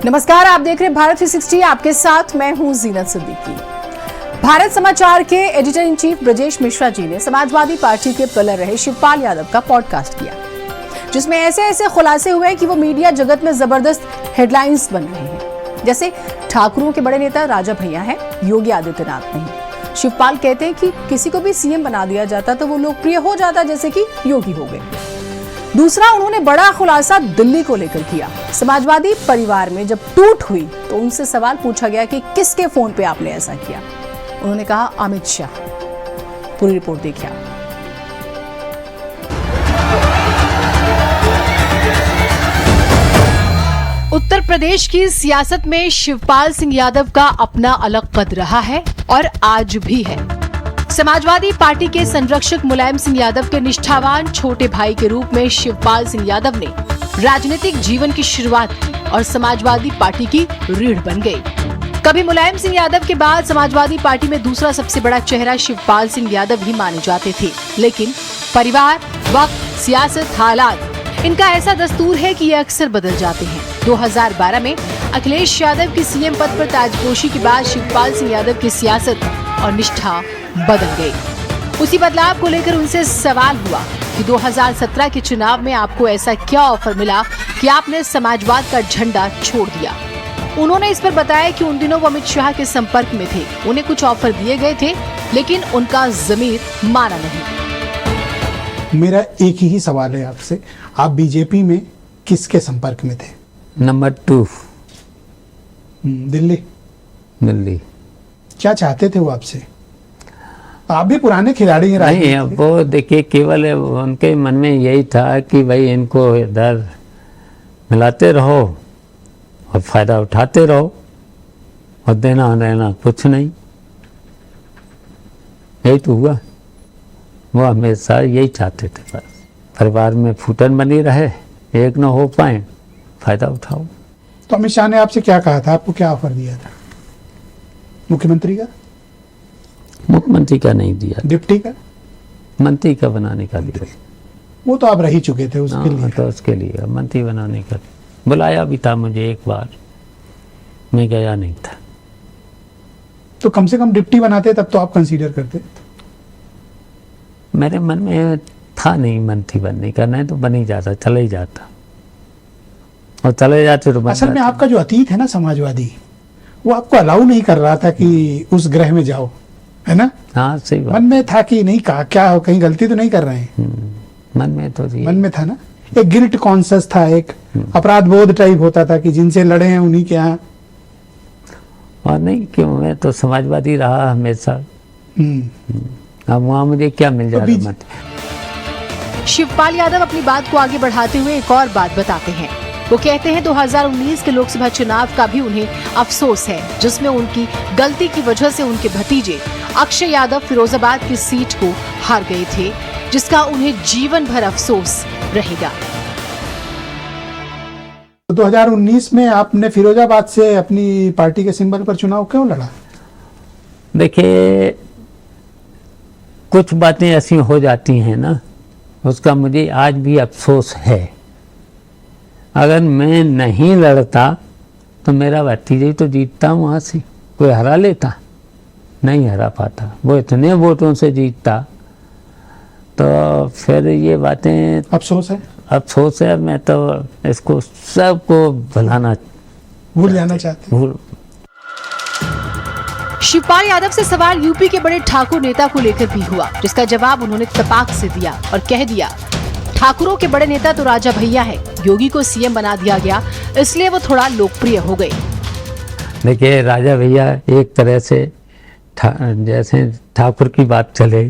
नमस्कार, आप देख रहे हैं भारत 360। आपके साथ मैं हूं जीनत सिद्दीकी। भारत समाचार के editor in chief Brajesh Mishra ji ने समाजवादी पार्टी के पिलर रहे शिवपाल यादव का पॉडकास्ट किया, जिसमें ऐसे खुलासे हुए कि वो मीडिया जगत में जबरदस्त हेडलाइंस बन रहे हैं। जैसे ठाकुरों के बड़े नेता राजा भैया हैं, योगी आदित्यनाथ नहीं। शिवपाल कहते हैं कि किसी को भी सीएम बना दिया जाता तो वो लोकप्रिय हो जाता, जैसे कि योगी हो गए। दूसरा, उन्होंने बड़ा खुलासा दिल्ली को लेकर किया। समाजवादी परिवार में जब टूट हुई तो उनसे सवाल पूछा गया कि किसके फोन पे आपने ऐसा किया। उन्होंने कहा अमित शाह। पूरी रिपोर्ट देखिए। उत्तर प्रदेश की सियासत में शिवपाल सिंह यादव का अपना अलग कद रहा है और आज भी है। समाजवादी पार्टी के संरक्षक मुलायम सिंह यादव के निष्ठावान छोटे भाई के रूप में शिवपाल सिंह यादव ने राजनीतिक जीवन की शुरुआत की और समाजवादी पार्टी की रीढ़ बन गए। कभी मुलायम सिंह यादव के बाद समाजवादी पार्टी में दूसरा सबसे बड़ा चेहरा शिवपाल सिंह यादव ही माने जाते थे, लेकिन परिवार, वक्त, सियासत, हालात, इनका ऐसा दस्तूर है कि ये अक्सर बदल जाते हैं। 2012 में अखिलेश यादव की सीएम पद पर ताजपोशी के बाद शिवपाल सिंह यादव की सियासत और निष्ठा बदल गई। उसी बदलाव को लेकर उनसे सवाल हुआ कि 2017 के चुनाव में आपको ऐसा क्या ऑफर मिला कि आपने समाजवाद का झंडा छोड़ दिया। उन्होंने इस पर बताया कि उन दिनों वो अमित शाह के संपर्क में थे, उन्हें कुछ ऑफर दिए गए थे, लेकिन उनका ज़मीर माना नहीं। मेरा एक ही सवाल है आपसे, आप बीजेपी में किसके संपर्क में थे? नंबर 2। दिल्ली। क्या चाहते थे वो आपसे? आप भी पुराने खिलाड़ी हैं। नहीं, वो देखिए, केवल उनके मन में यही था कि भाई इनको इधर मिलाते रहो और फायदा उठाते रहो और देना रहना कुछ नहीं। यही तो हुआ। वो हमेशा यही चाहते थे, बस परिवार में फूटन बनी रहे, एक न हो पाए, फायदा उठाओ। तो अमित शाह ने आपसे क्या कहा था? आपको क्या ऑफर दिया था? मुख्यमंत्री का? मुख्यमंत्री का नहीं दिया, डिप्टी का, मंत्री का बनाने का दिया। वो तो आप रह ही चुके थे उसके लिए। तो उसके लिए मंत्री बनाने का बुलाया भी था मुझे एक बार, मैं गया नहीं था। तो कम से कम डिप्टी बनाते तब तो आप कंसीडर करते। मेरे मन में था नहीं मंत्री बनने का, नहीं तो बन ही जाता, चले ही जाता और चले जाते तो असल में आपका जो अतीत है ना समाजवादी, वो आपको अलाउ नहीं कर रहा था कि उस ग्रह में जाओ, है ना? हाँ, सही बात। मन में था कि नहीं, कहा क्या हो, कहीं गलती तो नहीं कर रहे हैं? मन में तो मन में था ना, एक गिल्ट कॉन्शियस था, एक अपराध बोध टाइप होता था कि जिनसे लड़े हैं उन्हीं के यहाँ। और नहीं, क्यों, मैं तो समाजवादी रहा हमेशा। अब वहाँ मुझे क्या मिल जाएगा? शिवपाल यादव अपनी बात को आगे बढ़ाते हुए एक और बात बताते हैं। वो कहते हैं 2019 के लोकसभा चुनाव का भी उन्हें अफसोस है, जिसमें उनकी गलती की वजह से उनके भतीजे अक्षय यादव फिरोजाबाद की सीट को हार गए थे, जिसका उन्हें जीवन भर अफसोस रहेगा। 2019 में आपने फिरोजाबाद से अपनी पार्टी के सिंबल पर चुनाव क्यों लड़ा? देखिए, कुछ बातें ऐसी हो जाती हैं ना, उसका मुझे आज भी अफसोस है। अगर मैं नहीं लड़ता तो मेरा भतीजा ही तो जीतता, वहाँ से कोई हरा लेता, नहीं हरा पाता। वो इतने वोटों से जीतता, तो फिर ये बातें अफसोस है। मैं तो इसको सबको भूल जाना चाहते हूँ। शिवपाल यादव से सवाल यूपी के बड़े ठाकुर नेता को लेकर भी हुआ, जिसका जवाब उन्होंने तपाक से दिया और कह दिया, ठाकुरों के बड़े नेता तो राजा भैया है, योगी को सीएम बना दिया गया, इसलिए वो थोड़ा लोकप्रिय हो गए। देखिए, राजा भैया एक तरह से जैसे ठाकुर की बात चले,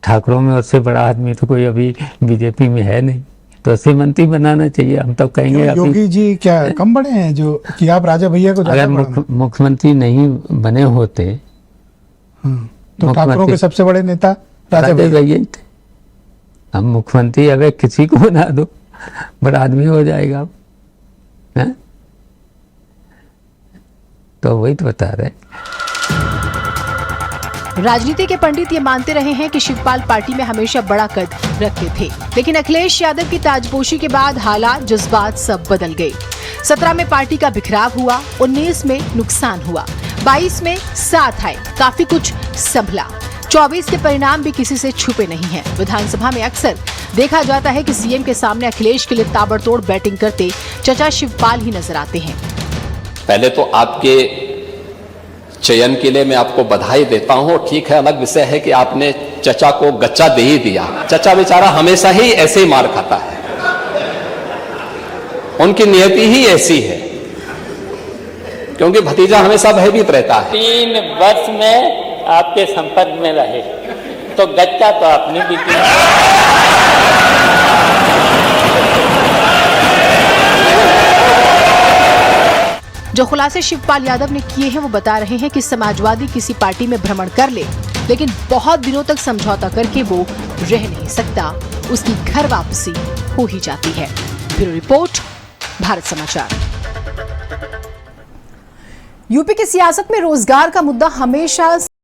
ठाकुरों में उससे बड़ा आदमी तो कोई अभी बीजेपी में है नहीं, तो उसे मंत्री बनाना चाहिए। हम तो कहेंगे योगी जी क्या कम बड़े हैं जो कि आप राजा भैया को? अगर मुख्यमंत्री नहीं बने होते तो ठाकुरों के सबसे बड़े नेता राजा भैया ही थे। अब मुख्यमंत्री अगर किसी को बना दो, बड़ा आदमी हो जाएगा, है? तो वही तो बता रहे। राजनीति के पंडित ये मानते रहे हैं कि शिवपाल पार्टी में हमेशा बड़ा कद रखते थे, लेकिन अखिलेश यादव की ताजपोशी के बाद हालात, जज्बात सब बदल गए। 17 में पार्टी का बिखराव हुआ, 19 में नुकसान हुआ, 22 में साथ आए, काफी कुछ संभला। 24 के परिणाम भी किसी से छुपे नहीं हैं। विधानसभा में अक्सर देखा जाता है कि सीएम के सामने अखिलेश के लिए ताबड़तोड़ बैटिंग करते चचा शिवपाल ही नजर आते हैं। पहले तो आपके चयन के लिए मैं आपको बधाई देता हूं। ठीक है, अलग विषय है कि आपने चचा को गच्चा दे ही दिया। चचा बेचारा हमेशा ही ऐसे ही मार खाता है, उनकी नियति ही ऐसी है, क्योंकि भतीजा हमेशा भयभीत रहता है। 3 वर्ष में आपके संपर्क में रहे तो गच्चा तो अपनी भी दी। जो खुलासे शिवपाल यादव ने किए हैं वो बता रहे हैं कि समाजवादी किसी पार्टी में भ्रमण कर ले, लेकिन बहुत दिनों तक समझौता करके वो रह नहीं सकता, उसकी घर वापसी हो ही जाती है। ब्यूरो रिपोर्ट, भारत समाचार। यूपी की सियासत में रोजगार का मुद्दा हमेशा